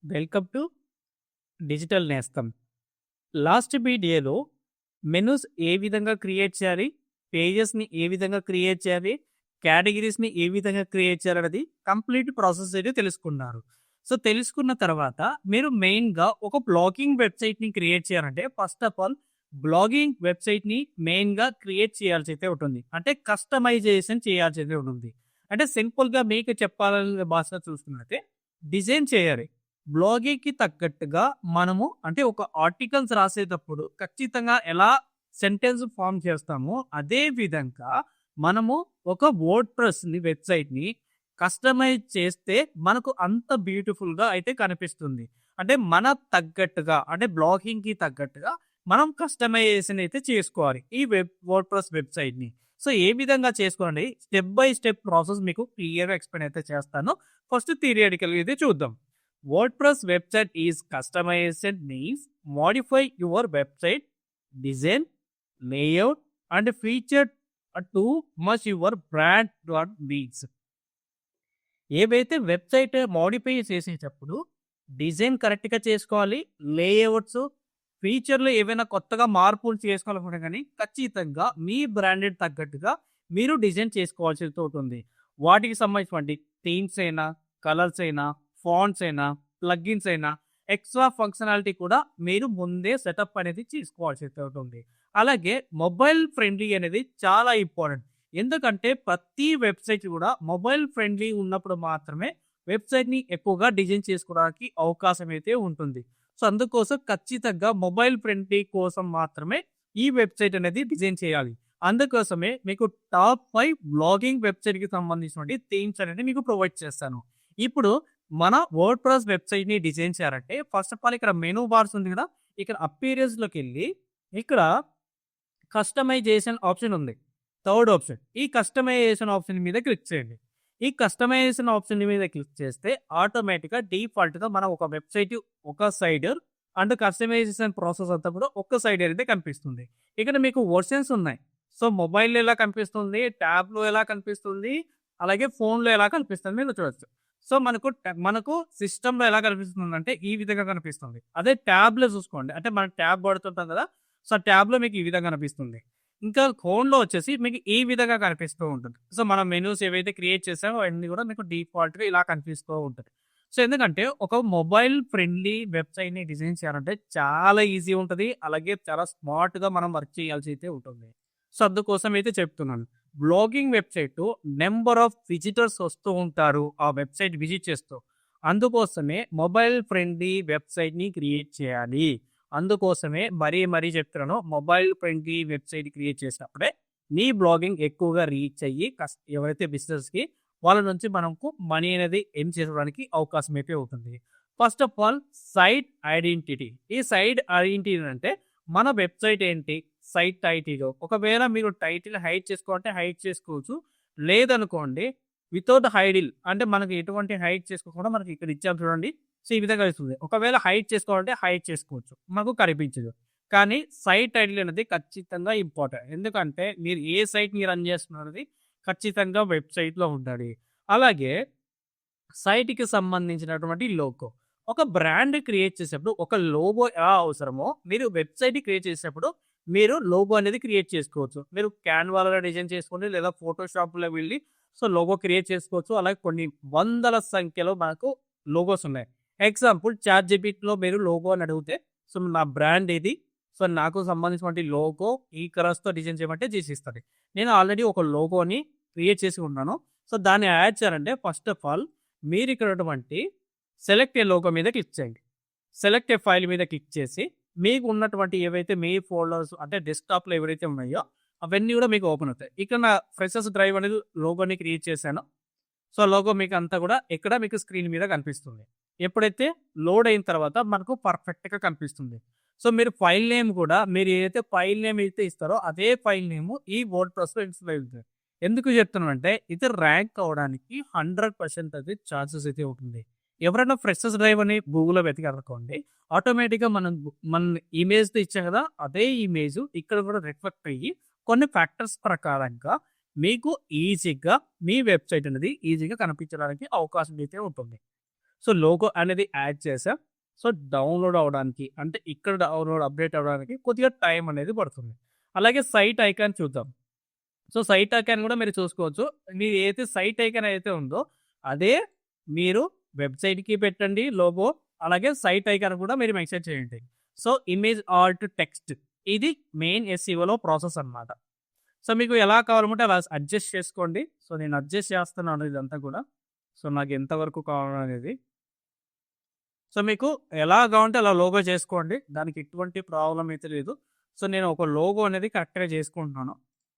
Welcome to digital నేస్తం. Last వీడియోలో menus ఏ విధంగా క్రియేట్ చేయాలి, పేజెస్‌ని ఏ విధంగా క్రియేట్ చేయాలి, కేటగరీస్‌ని ఏ విధంగా క్రియేట్ చేయాలనేది కంప్లీట్ ప్రాసెస్ అయితే తెలుసుకున్నారు. సో, తెలుసుకున్న తర్వాత మీరు మెయిన్‌గా ఒక బ్లాగింగ్ వెబ్‌సైట్‌ని క్రియేట్ చేయాలంటే ఫస్ట్ ఆఫ్ ఆల్ బ్లాగింగ్ వెబ్‌సైట్‌ని మెయిన్‌గా క్రియేట్ చేయాల్సైతే ఉంటుంది. అంటే కస్టమైజేషన్ చేయాల్సైతే ఉంటుంది. అంటే సింపుల్‌గా మీకు చెప్పాలనే భాష చూస్తున్నట్టే డిజైన్ చేయాలి. బ్లాగింగ్‌కి తగ్గట్టుగా మనము అంటే ఒక ఆర్టికల్స్ రాసేటప్పుడు ఖచ్చితంగా ఎలా సెంటెన్స్ ఫార్మ్ చేస్తామో, అదే విధంగా మనము ఒక వర్డ్‌ప్రెస్‌ని వెబ్‌సైట్‌ని కస్టమైజ్ చేస్తే మనకు అంత బ్యూటిఫుల్‌గా అయితే కనిపిస్తుంది. అంటే మన తగ్గట్టుగా అంటే బ్లాగింగ్‌కి తగ్గట్టుగా మనం కస్టమైజేషన్ అయితే చేసుకోవాలి. ఈ వర్డ్‌ప్రెస్ వెబ్‌సైట్‌ని. సో, ఏ విధంగా చేసుకోవాలండి స్టెప్ బై స్టెప్ ప్రాసెస్ మీకు క్లియర్‌గా ఎక్స్‌ప్లెయిన్ అయితే చేస్తాను. ఫస్ట్ థియరిటికల్‌గా అయితే చూద్దాం. WordPress website is customization means modify your website design, layout, and feature to match your brand needs. ఏవైతే వెబ్సైట్ మోడిఫై చేసేటప్పుడు డిజైన్ కరెక్ట్‌గా చేసుకోవాలి. లేఅవుట్స్, ఫీచర్‌లు ఏవైనా కొత్తగా మార్పులు చేసుకోవాలనుకుంటే గాని ఖచ్చితంగా మీ బ్రాండెడ్ తగ్గట్టుగా మీరు డిజైన్ చేసుకోవాల్సి ఉంటుంది. వాటికి సంబంధించినటువంటి థీమ్స్ అయినా, కలర్స్ అయినా, ఫాంట్స్ అయినా, ప్లగిన్స్ అయినా, ఎక్స్ట్రా ఫంక్షనాలిటీ కూడా మీరు ముందే సెటప్ అనేది చేసుకోవాల్సి ఉంటుంది. అలాగే మొబైల్ ఫ్రెండ్లీ అనేది చాలా ఇంపార్టెంట్. ఎందుకంటే ప్రతి వెబ్‌సైట్ కూడా మొబైల్ ఫ్రెండ్లీ ఉన్నప్పుడు మాత్రమే వెబ్‌సైట్‌ని ఎక్కువగా డిజైన్ చేసుకోవడానికి అవకాశం అయితే ఉంటుంది. సో, అందుకోసం ఖచ్చితంగా మొబైల్ ఫ్రెండ్లీ కోసం మాత్రమే ఈ వెబ్‌సైట్ అనేది డిజైన్ చేయాలి. అందుకోసమే మీకు టాప్ 5 బ్లాగింగ్ వెబ్‌సైట్‌కి సంబంధించినటువంటి థీమ్స్ అనేది మీకు ప్రొవైడ్ చేస్తాను. ఇప్పుడు మన వర్డ్‌ప్రెస్ వెబ్‌సైట్‌ని డిజైన్ చేయాలంటే ఫస్ట్ ఆఫ్ ఆల్ ఇక్కడ మెనూ బార్స్ ఉంది కదా! ఇక్కడ అపియరెన్స్‌లోకెళ్ళి ఇక్కడ కస్టమైజేషన్ ఆప్షన్ ఉంది. Third option. ఈ కస్టమైజేషన్ ఆప్షన్ మీద క్లిక్ చేయండి. ఈ కస్టమైజేషన్ ఆప్షన్ మీద క్లిక్ చేస్తే ఆటోమేటిక్‌గా డిఫాల్ట్‌గా మన ఒక వెబ్‌సైట్ ఒక సైడర్ అండ్ కస్టమైజేషన్ ప్రాసెస్ అంతా కూడా ఒక్క సైడర్ అయితే కనిపిస్తుంది. ఇక్కడ మీకు వెర్షన్స్ ఉన్నాయి. సో, మొబైల్‌లో ఎలా కనిపిస్తుంది, ట్యాబ్‌లో ఎలా కనిపిస్తుంది, అలాగే ఫోన్‌లో ఎలా కనిపిస్తుంది మీరు చూడొచ్చు. సో, మనకు సిస్టమ్‌లో ఎలా కనిపిస్తుందంటే ఈ విధంగా కనిపిస్తుంది. అదే ట్యాబ్‌లో చూసుకోండి. అంటే మనం ట్యాబ్ వాడుతుంటాం కదా! సో, ట్యాబ్‌లో మీకు ఈ విధంగా కనిపిస్తుంది. ఇంకా ఫోన్‌లో వచ్చేసి మీకు ఈ విధంగా కనిపిస్తూ ఉంటుంది. సో, మనం మెనూస్ ఏవైతే క్రియేట్ చేసామో అవన్నీ కూడా మీకు డిఫాల్ట్‌గా ఇలా కనిపిస్తూ ఉంటది. సో, ఎందుకంటే ఒక మొబైల్ ఫ్రెండ్లీ వెబ్‌సైట్‌ని డిజైన్ చేయాలంటే చాలా ఈజీ ఉంటది. అలాగే చాలా స్మార్ట్‌గా మనం వర్క్ చేయాల్సి అయితే ఉంటుంది. సో, అందుకోసం అయితే చెప్తున్నాను. Blogging website number of visitors వస్తూ ఉంటారు. ఆ వెబ్‌సైట్ విజిట్ చేస్తూ. అందుకోసమే మొబైల్ ఫ్రెండ్లీ వెబ్‌సైట్‌ని క్రియేట్ చేయాలి. అందుకోసమే మరీ చెప్తున్నాను. మొబైల్ ఫ్రెండ్లీ వెబ్‌సైట్ క్రియేట్ చేసినప్పుడే మీ బ్లాగింగ్ ఎక్కువగా రీచ్ అయ్యి ఎవరైతే బిజినెస్‌కి వాళ్ళ నుంచి మనకు మనీ అనేది ఎర్న్ చేసుకోవడానికి అవకాశం అయితే అవుతుంది. First of all site identity. ఈ సైట్ ఐడెంటిటీ అంటే మన వెబ్‌సైట్ ఏంటి? Site title. ఒకవేళ మీరు టైటిల్ హైడ్ చేసుకోవాలంటే హైడ్ చేసుకోవచ్చు. లేదనుకోండి వితౌట్ హైడిల్ అంటే మనకు ఎటువంటి హైడ్ చేసుకోకుండా మనకి ఇక్కడ ఇచ్చాము చూడండి. సో, ఈ విధంగా ఇస్తుంది. ఒకవేళ హైడ్ చేసుకోవాలంటే హైడ్ చేసుకోవచ్చు. మనకు కనిపించదు. కానీ సైట్ టైటిల్ అనేది ఖచ్చితంగా ఇంపార్టెంట్. ఎందుకంటే మీరు ఏ సైట్‌ని రన్ చేస్తున్నారనేది ఖచ్చితంగా వెబ్‌సైట్‌లో ఉండాలి. అలాగే సైట్‌కి సంబంధించినటువంటి లోగో. ఒక బ్రాండ్ క్రియేట్ చేసేటప్పుడు ఒక లోగో ఎలా అవసరమో మీరు వెబ్‌సైట్ క్రియేట్ చేసేటప్పుడు మీరు లోగో అనేది క్రియేట్ చేసుకోవచ్చు. మీరు క్యాన్వాలో డిజైన్ చేసుకోండి లేదా ఫోటోషాప్‌లో వెళ్లి సో, లోగో క్రియేట్ చేసుకోవచ్చు. అలాగే కొన్ని వందల సంఖ్యలో మనకు లోగోస్ ఉన్నాయి. ఎగ్జాంపుల్ చాట్‌జీపీటీలో మీరు లోగో అని అడిగితే సో, నా బ్రాండ్ ఇది. సో, నాకు సంబంధించినటువంటి లోగో ఈ కలర్స్‌తో డిజైన్ చేయమంటే చేసిస్తది. నేను ఆల్రెడీ ఒక లోగోని క్రియేట్ చేసి ఉన్నాను. సో, దాన్ని యాడ్ చేయాలంటే ఫస్ట్ ఆఫ్ ఆల్ మీరిక్కడ ఉన్నటువంటి సెలెక్ట్ ఏ లోగో మీద క్లిక్ చేయండి. సెలెక్ట్ ఏ ఫైల్ మీద క్లిక్ చేసి మీకు ఉన్నటువంటి ఏవైతే మీ ఫోల్డర్స్ అంటే డెస్క్‌టాప్‌లో ఎవరైతే ఉన్నాయో అవన్నీ కూడా మీకు ఓపెన్ అవుతాయి. ఇక్కడ నా ఫ్రెషర్స్ డ్రైవ్ అనేది లోగోని క్రియేట్ చేశాను. సో, లోగో మీకు అంతా కూడా ఇక్కడ మీకు స్క్రీన్ మీద కనిపిస్తుంది. ఎప్పుడైతే లోడ్ అయిన తర్వాత మనకు పర్ఫెక్ట్‌గా కనిపిస్తుంది. సో, మీరు ఫైల్ నేమ్ కూడా మీరు ఏదైతే ఫైల్ నేమ్ అయితే ఇస్తారో అదే ఫైల్ నేమ్ ఈ వర్డ్‌ప్రెస్‌లో ఇన్‌స్టాల్ అవుతుంది. ఎందుకు చెప్తున్నానంటే ఇది ర్యాంక్ అవ్వడానికి 100% అది ఛాన్సెస్ అయితే ఉంటుంది. ఎవరైనా ఫ్రెషర్స్ డ్రైవ్ అని గూగుల్‌లో వెతికారనుకోండి ఆటోమేటిక్‌గా మన ఇమేజ్‌తో ఇచ్చాం కదా! అదే ఇమేజ్ ఇక్కడ కూడా రిఫ్లెక్ట్ అయ్యి కొన్ని ఫ్యాక్టర్స్ ప్రకారంగా మీకు ఈజీగా మీ వెబ్‌సైట్ అనేది ఈజీగా కనిపించడానికి అవకాశం అయితే ఉంటుంది. సో లోగో అనేది యాడ్ చేసా. సో డౌన్లోడ్ అవ్వడానికి అంటే ఇక్కడ డౌన్లోడ్ అప్డేట్ అవ్వడానికి కొద్దిగా టైం అనేది పడుతుంది. అలాగే సైట్ ఐకాన్ చూద్దాం. సో సైట్ ఐకాన్ కూడా మీరు చూసుకోవచ్చు. మీరు ఏదైతే సైట్ ఐకాన్ అయితే ఉందో అదే మీరు వెబ్‌సైట్‌కి పెట్టండి లోగో. అలాగే సైట్ ఐకాన్ కూడా మీరు మెన్షన్ చేయండి. సో ఇమేజ్ ఆల్ట్ టెక్స్ట్ ఇది మెయిన్ ఎస్‌ఈఓలో ప్రాసెస్ అన్నమాట. సో మీకు ఎలా కావాలంటే అలా అడ్జస్ట్ చేసుకోండి. సో నేను అడ్జస్ట్ చేస్తున్నాను ఇదంతా కూడా. సో నాకు ఎంతవరకు కావాలనేది. సో మీకు ఎలా కావాలంటే అలా లోగో చేసుకోండి. దానికి ఎటువంటి ప్రాబ్లమ్ అయితే లేదు. సో నేను ఒక లోగో అనేది కరెక్ట్‌గా చేసుకుంటున్నాను.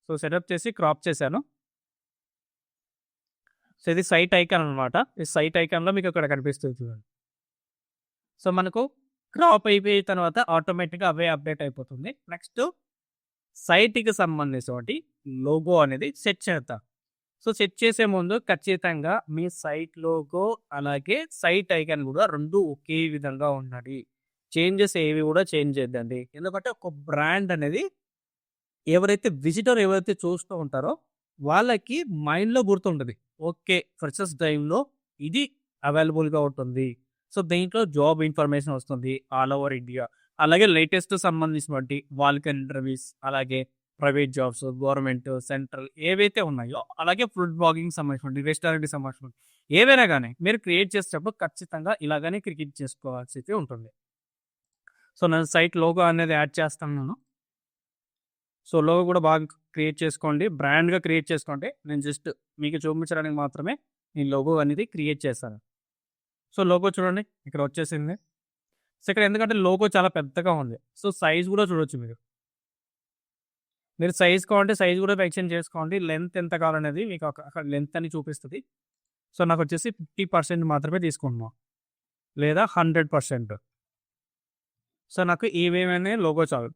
సో సెటప్ చేసి క్రాప్ చేశాను. సో ఇది సైట్ ఐకాన్ అనమాట. ఈ సైట్ ఐకాన్‌లో మీకు ఇక్కడ కనిపిస్తుంది చూడండి. సో మనకు క్రాప్ అయిపోయిన తర్వాత ఆటోమేటిక్‌గా అవే అప్డేట్ అయిపోతుంది. నెక్స్ట్ సైట్‌కి సంబంధించినటువంటి లోగో అనేది సెట్ చేద్దాం. సో సెట్ చేసే ముందు ఖచ్చితంగా మీ సైట్ లోగో అలాగే సైట్ ఐకాన్ కూడా 2 ఒకే విధంగా ఉండాలి. చేంజెస్ ఏవి కూడా చేంజ్ చేయొద్దండి. ఎందుకంటే ఒక బ్రాండ్ అనేది ఎవరైతే చూస్తూ ఉంటారో వాళ్ళకి మైండ్‌లో గుర్తుంటది. ఓకే. ఫ్రెషర్స్ టైమ్‌లో ఇది అవైలబుల్‌గా ఉంటుంది. సో దీంట్లో జాబ్ ఇన్ఫర్మేషన్ వస్తుంది ఆల్ ఓవర్ ఇండియా. అలాగే లేటెస్ట్ సంబంధించినటువంటి వాల్కన్ ఇంటర్వ్యూస్ అలాగే ప్రైవేట్ జాబ్స్, గవర్నమెంట్, సెంట్రల్ ఏవైతే ఉన్నాయో అలాగే ఫుడ్ బ్లాగింగ్ సంబంధించినటువంటి, రెస్టారెంట్‌కి సంబంధించినటువంటి ఏవైనా గాని మీరు క్రియేట్ చేసేటప్పుడు ఖచ్చితంగా ఇలాగనే క్రియేట్ చేసుకోవాల్సి అయితే ఉంటుంది. సో నేను సైట్ లోగో అనేది యాడ్ చేస్తున్నాను. సో లోగో కూడా బాగా క్రియేట్ చేసుకోండి. బ్రాండ్‌గా క్రియేట్ చేసుకోండి. నేను జస్ట్ మీకు చూపించడానికి మాత్రమే ఈ లోగో అనేది క్రియేట్ చేశాను. సో లోగో చూడండి ఇక్కడ వచ్చేసింది. సో ఇక్కడ ఎందుకంటే లోగో చాలా పెద్దగా ఉంది. సో సైజ్ కూడా చూడొచ్చు మీరు. మీరు సైజ్ కావాలంటే సైజ్ కూడా మెన్షన్ చేసుకోండి. లెంత్ ఎంత కావాలనేది మీకు అక్కడ లెంత్ అని చూపిస్తది. సో నాకొచ్చేసి 50% మాత్రమే తీసుకుంటున్నాం. లేదా 100%. సో నాకు ఇవేమైనా లోగో చాలు.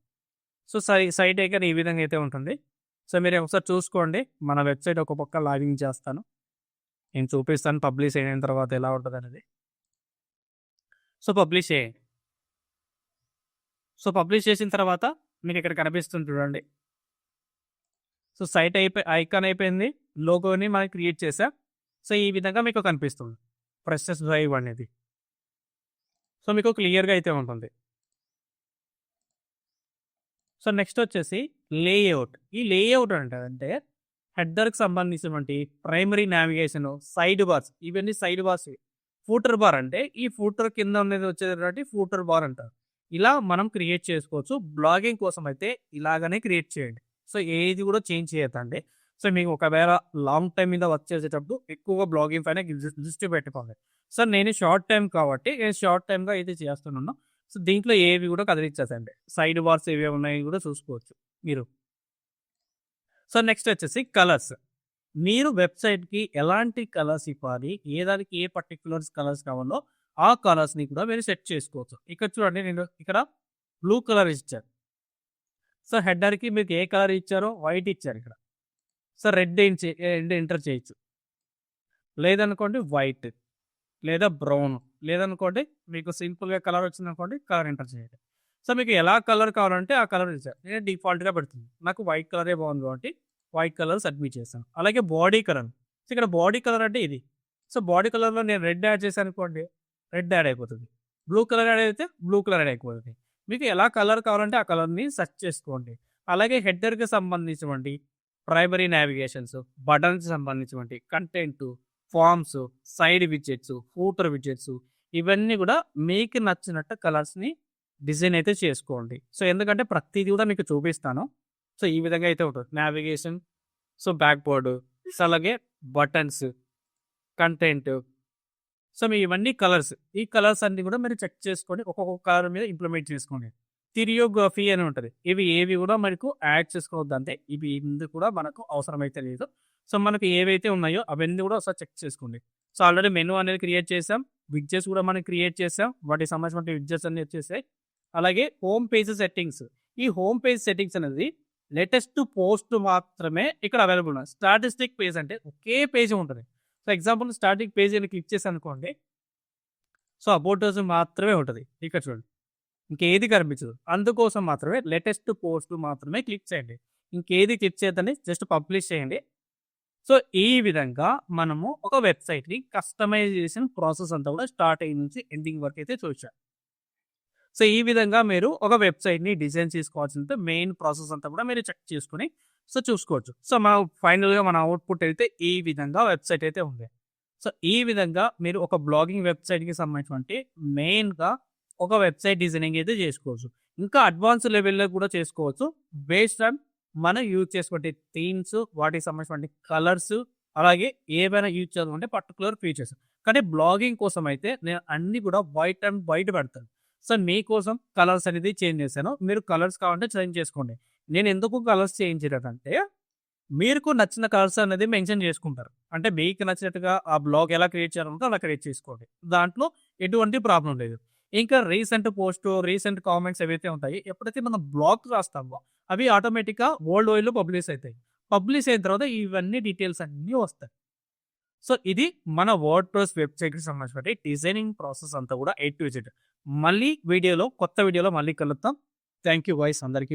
సో సైట్ ఐకాన్ ఈ విధంగా అయితే ఉంటుంది. సో మీరు ఒకసారి చూసుకోండి. మన వెబ్‌సైట్ ఒక పక్క లాగిన్ చేస్తాను. నేను చూపిస్తాను పబ్లిష్ అయిన తర్వాత ఎలా ఉంటదనేది. సో పబ్లిష్ చేయండి. సో పబ్లిష్ చేసిన తర్వాత మీకు ఇక్కడ కనిపిస్తుంది చూడండి. సో సైట్ ఐకాన్ అయిపోయింది. లోగోని మనం క్రియేట్ చేసాం. సో ఈ విధంగా మీకు కనిపిస్తుంది. ఫ్రెషర్స్ డ్రైవ్ అనేది. సో మీకు క్లియర్‌గా అయితే ఉంటుంది. సో నెక్స్ట్ వచ్చేసి లేఅవుట్. ఈ లేఅవుట్ అంటే హెడర్‌కి సంబంధించినటువంటి ప్రైమరీ నావిగేషన్, సైడ్ బార్స్ ఇవన్నీ సైడ్ బార్స్. ఫూటర్ బార్ అంటే ఈ ఫూటర్ కింద ఉన్నది వచ్చేటటువంటి ఫూటర్ బార్ అంటారు. ఇలా మనం క్రియేట్ చేసుకోవచ్చు. బ్లాగింగ్ కోసం అయితే ఇలాగనే క్రియేట్ చేయండి. సో ఏది కూడా చేంజ్ చేయొద్దండి. సో మీకు ఒకవేళ లాంగ్ టైమ్ మీద వర్క్ చేసేటప్పుడు ఎక్కువగా బ్లాగింగ్ పైన దృష్టి పెట్టుకోండి. సో నేను షార్ట్ టైమ్ కాబట్టి నేను షార్ట్ టైమ్‌గా అయితే చేస్తున్నాను. సో దీంట్లో ఏవి కూడా కదిలించదండి. సైడ్ బార్స్ ఏవేవి ఉన్నాయో కూడా చూసుకోవచ్చు మీరు. సో నెక్స్ట్ వచ్చేసి కలర్స్. మీరు వెబ్‌సైట్‌కి ఎలాంటి కలర్స్ ఇవ్వాలి, ఏ దానికి ఏ పర్టిక్యులర్స్ కలర్స్ కావాలో ఆ కలర్స్‌ని కూడా మీరు సెట్ చేసుకోవచ్చు. ఇక్కడ చూడండి నేను ఇక్కడ బ్లూ కలర్ ఇచ్చాను. సో హెడర్‌కి మీకు ఏ కలర్ ఇచ్చారో వైట్ ఇచ్చారు ఇక్కడ. సో రెడ్ ఎంటర్ చేయొచ్చు. లేదనుకోండి వైట్ లేదా బ్రౌన్ లేదనుకోండి మీకు సింపుల్‌గా కలర్ వచ్చిందనుకోండి కలర్ ఎంటర్ చేయండి. సో మీకు ఎలా కలర్ కావాలంటే ఆ కలర్ ఇచ్చారు. నేను డిఫాల్ట్‌గా పెడుతున్నాను. నాకు వైట్ కలరే బాగుంది కాబట్టి వైట్ కలర్ సబ్మిట్ చేశాను. అలాగే బాడీ కలర్. సో ఇక్కడ బాడీ కలర్ అంటే ఇది. సో బాడీ కలర్‌లో నేను రెడ్ యాడ్ చేశాను అనుకోండి రెడ్ యాడ్ అయిపోతుంది. బ్లూ కలర్ యాడ్ అయితే బ్లూ కలర్ యాడ్ అయిపోతుంది. మీకు ఎలా కలర్ కావాలంటే ఆ కలర్‌ని సెర్చ్ చేసుకోండి. అలాగే హెడర్‌కి సంబంధించినటువంటి ప్రైమరీ నావిగేషన్స్, బటన్స్‌కి సంబంధించినటువంటి content, forms, side widgets, footer widgets ఇవన్నీ కూడా మీకు నచ్చినట్టు కలర్స్‌ని డిజైన్ అయితే చేసుకోండి. సో ఎందుకంటే ప్రతీది కూడా మీకు చూపిస్తాను. సో ఈ విధంగా అయితే ఉంటుంది. Navigation, so back board, so అలాగే బటన్స్, కంటెంట్. సో మీ ఇవన్నీ కలర్స్. ఈ కలర్స్ అన్నీ కూడా మీరు చెక్ చేసుకొని ఒక్కొక్క కలర్ మీద ఇంప్లిమెంట్ చేసుకోండి. తిరియోగ్రఫీ అని ఉంటది. ఇవి ఏవి కూడా మనకు యాడ్ చేసుకోవద్దు అంతే. ఇవి ఎందుకు కూడా మనకు అవసరమైతే లేదు. సో మనకు ఏవైతే ఉన్నాయో అవన్నీ కూడా ఒకసారి చెక్ చేసుకోండి. సో ఆల్రెడీ మెనూ అనేది క్రియేట్ చేసాం. విడ్జెట్స్ కూడా మనం క్రియేట్ చేసాం. వాటికి సంబంధించిన విడ్జెట్స్ అన్నీ వచ్చేసాయి. అలాగే హోమ్ పేజ్ సెట్టింగ్స్. ఈ హోమ్ పేజ్ సెట్టింగ్స్ అనేది లేటెస్ట్ పోస్ట్ మాత్రమే ఇక్కడ అవైలబుల్ ఉన్నాయి. స్టాటిస్టిక్ పేజ్ అంటే ఒకే పేజ్ ఉంటుంది. సో ఎగ్జాంపుల్ స్టాటిక్ పేజ్ అని క్లిక్ చేసి అనుకోండి. సో అబౌట్ అస్ మాత్రమే ఉంటుంది. ఇక్కడ చూడండి. ఇంకేది కనిపించదు. అందుకోసం మాత్రమే లేటెస్ట్ పోస్టులు మాత్రమే క్లిక్ చేయండి. ఇంకేది క్లిక్ చేయొద్దని జస్ట్ పబ్లిష్ చేయండి. సో ఈ విధంగా మనము ఒక వెబ్సైట్ని కస్టమైజేషన్ ప్రాసెస్ అంతా కూడా స్టార్ట్ అయ్యి నుంచి ఎండింగ్ వరకు అయితే చూసాం. సో ఈ విధంగా మీరు ఒక వెబ్సైట్ని డిజైన్ చేసుకోవాల్సిన మెయిన్ ప్రాసెస్ అంతా కూడా మీరు చెక్ చేసుకుని సో చూసుకోవచ్చు. సో మనం ఫైనల్గా మన అవుట్పుట్ అయితే ఈ విధంగా వెబ్సైట్ అయితే ఉంది. సో ఈ విధంగా మీరు ఒక బ్లాగింగ్ వెబ్సైట్కి సంబంధించినటువంటి మెయిన్గా ఒక వెబ్సైట్ డిజైనింగ్ అయితే చేసుకోవచ్చు. ఇంకా అడ్వాన్స్ లెవెల్లో కూడా చేసుకోవచ్చు. బేస్డ్ ఆన్ మనం యూజ్ చేసుకుంటే థీమ్స్, వాటికి సంబంధించినటువంటి కలర్స్, అలాగే ఏవైనా యూజ్ చేసుకుంటే పర్టికులర్ ఫీచర్స్. కానీ బ్లాగింగ్ కోసం అయితే నేను అన్ని కూడా వైట్ అండ్ వైట్ పెడతాను. సో మీకోసం కలర్స్ అనేది చేంజ్ చేశాను. మీరు కలర్స్ కావాలంటే చేంజ్ చేసుకోండి. నేను ఎందుకు కలర్స్ చేంజ్ చేయలేదంటే మీకు నచ్చిన కలర్స్ అనేది మెన్షన్ చేసుకుంటారు. అంటే మీకు నచ్చినట్టుగా ఆ బ్లాగ్ ఎలా క్రియేట్ చేయాలంటే అలా క్రియేట్ చేసుకోండి. దాంట్లో ఎటువంటి ప్రాబ్లం లేదు. ఇంకా రీసెంట్ పోస్ట్, రీసెంట్ కామెంట్స్ ఏవైతే ఉంటాయి, ఎప్పుడైతే మనం బ్లాగ్ రాస్తామో అవి ఆటోమేటిక్‌గా వరల్డ్ వైడ్‌లో పబ్లిష్ అయితాయి. పబ్లిష్ అయిన తర్వాత ఇవన్నీ డీటెయిల్స్ అన్నీ వస్తాయి. సో ఇది మన వర్డ్‌ప్రెస్ వెబ్‌సైట్‌కి సంబంధించిన డిజైనింగ్ ప్రాసెస్ అంతా కూడా ఏ టు జెడ్. మళ్ళీ కొత్త వీడియోలో మళ్ళీ కలుద్దాం. థాంక్ యూ గైస్ అందరికి.